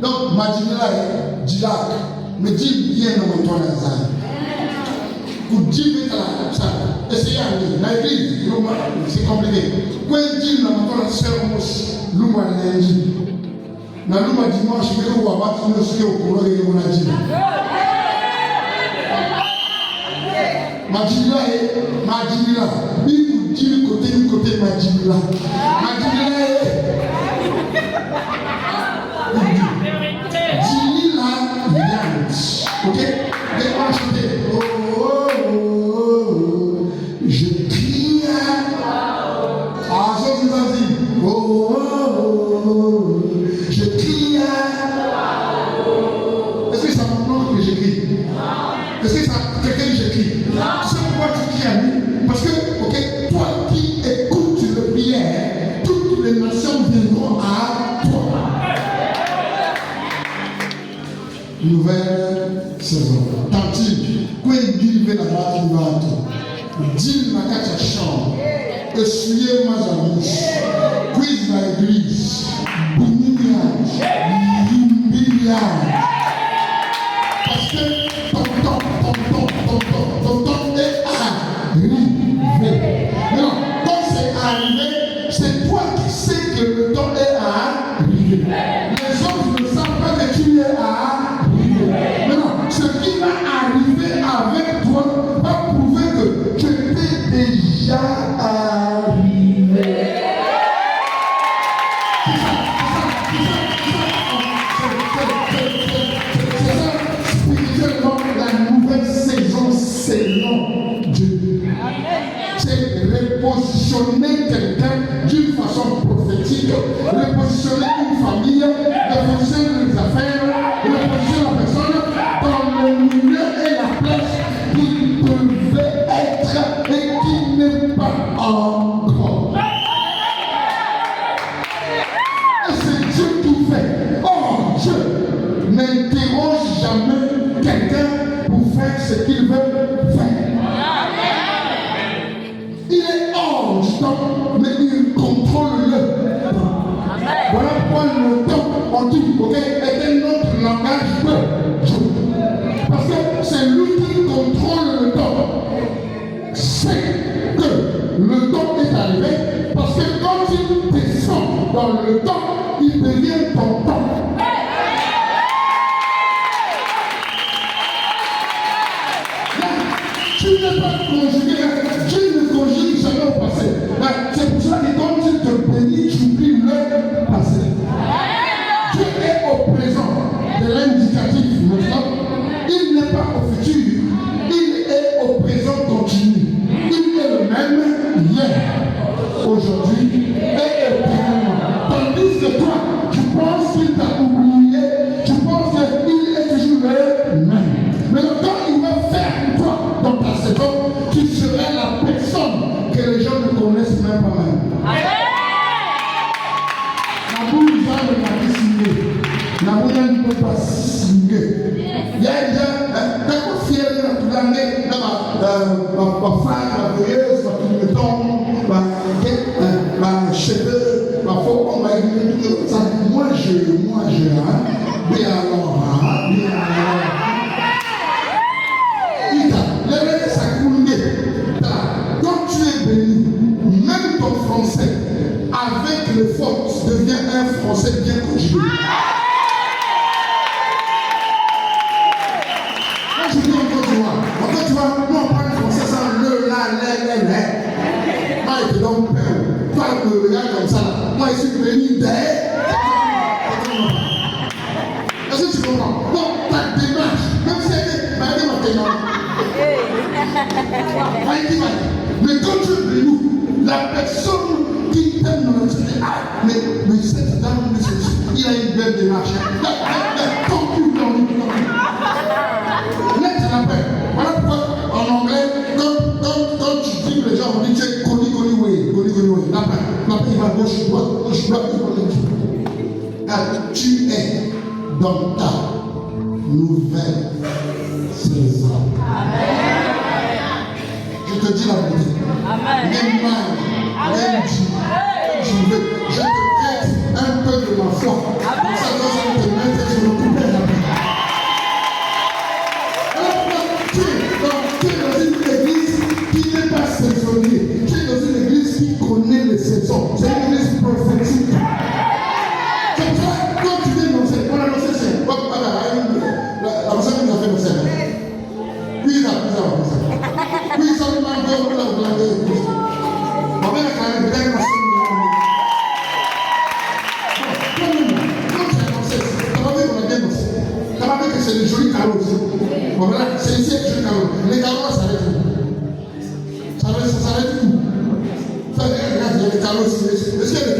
Donc, Madinila est Djilak. Mais dis bien dans mon tour pour dire ça, essayez à aller. L'église, c'est compliqué. Quand il dit dans mon tour, c'est l'Ouma lundi. Dans l'Ouma dimanche, je vais voir battre le ski au courant de mon avis. Madinila est Madinila. Il vous dit côté Madinila. Madinila est. Ok? Et on va chanter. Oh, oh, oh, je crie. Ah, ça c'est vas-y. Oh, oh, oh, je crie. Est-ce que ça me montre que j'écris? Est-ce que ça quelqu'un dit j'écris? Tu sais pourquoi tu cries à lui? Parce que, ok, toi qui écoutes le prière, toutes les nations viendront à toi. Nouvelle saison. Tanti, quand il dit la base du bateau, dis ma carte chambre, essuyez ma bouche, quiz la église, boumouillage, humiliage. Parce que ton temps est arrivé. Non, quand c'est arrivé, c'est toi qui sais que le temps est arrivé. Les autres ne savent pas que tu es arrivé. Maintenant, ce qui va arriver avec toi va prouver que tu étais déjà arrivé. C'est ça, spirituellement, la nouvelle saison, c'est long Dieu. C'est repositionner quelqu'un d'une façon prophétique, repositionner une famille, repositionner les affaires, repositionner la personne dans le milieu et la place qu'il devait être et qui n'est pas encore. Et c'est Dieu qui fait. Oh, Dieu n'interroge jamais quelqu'un pour faire ce qu'il veut faire. Il est hors du temps, mais il contrôle le temps. Voilà pourquoi le temps, on dit, ok, est un autre langage de Dieu. Parce que c'est lui qui contrôle le temps. C'est que le temps est arrivé, parce que quand il descend dans le temps, il devient ton temps. Tu n'es pas conjugué, Dieu ne conjugue jamais au passé. C'est pour ça que quand il te bénit, tu oublies le passé. Dieu est au présent de l'indicatif, il n'est pas au futur, il est au présent continu. Il est le même hier, aujourd'hui et éternellement. Tandis que toi, tu penses qu'il t'a oublié, tu penses qu'il est toujours le même. Mais quand il va faire pour toi dans ta saison, tu seras la personne que les gens ne connaissent même pas même. La boule va le signer. La boule ne peut pas signer. Il y a déjà d'accord fier de la tournée, ma femme, ma veilleuse, ma piloton, ma cheveux, ma faux, on va dire ça. Moi je, bien alors, quand tu es béni, même ton français, avec les fautes, devient un français bien conjugué. Moi je dis encore tu vois, nous on parle français sans le, la, les. Moi je te donne peur. Toi me regarde comme ça, moi je suis béni des. Est-ce que tu comprends? Donc ta démarche, même si elle est ma mais quand tu es béni, la personne qui t'aime dans le ciel, mais cette dame, il a une belle démarche. Quand tu laisse la paix. Voilà pourquoi en anglais, quand tu dis les gens, on dit c'est coni, la paix, il va gauche, droite, il va gauche. Tu es dans ta nouvelle saison. Amen. Je te dis la vérité. Même mal, même je te prête un peu de ma foi. Ça doit te mettre d'intercession. C'est une église prophétique. C'est toi, quand tu viens annoncer, on a annoncé c'est. La personne qui nous a fait annoncer. Puis ça. Puis ça nous m'a fait annoncer. Ma mère a quand même bien annoncé. Quand tu as annoncé, tu vas voir qu'on a bien annoncé. Tu vas voir que c'est des jolis carreaux aussi. Voilà, c'est ici que je carreaux. Les carreaux, ça s'arrête où? Ça s'arrête où? Ça, regarde, il y a des carreaux aussi. Est-ce qu'il y a des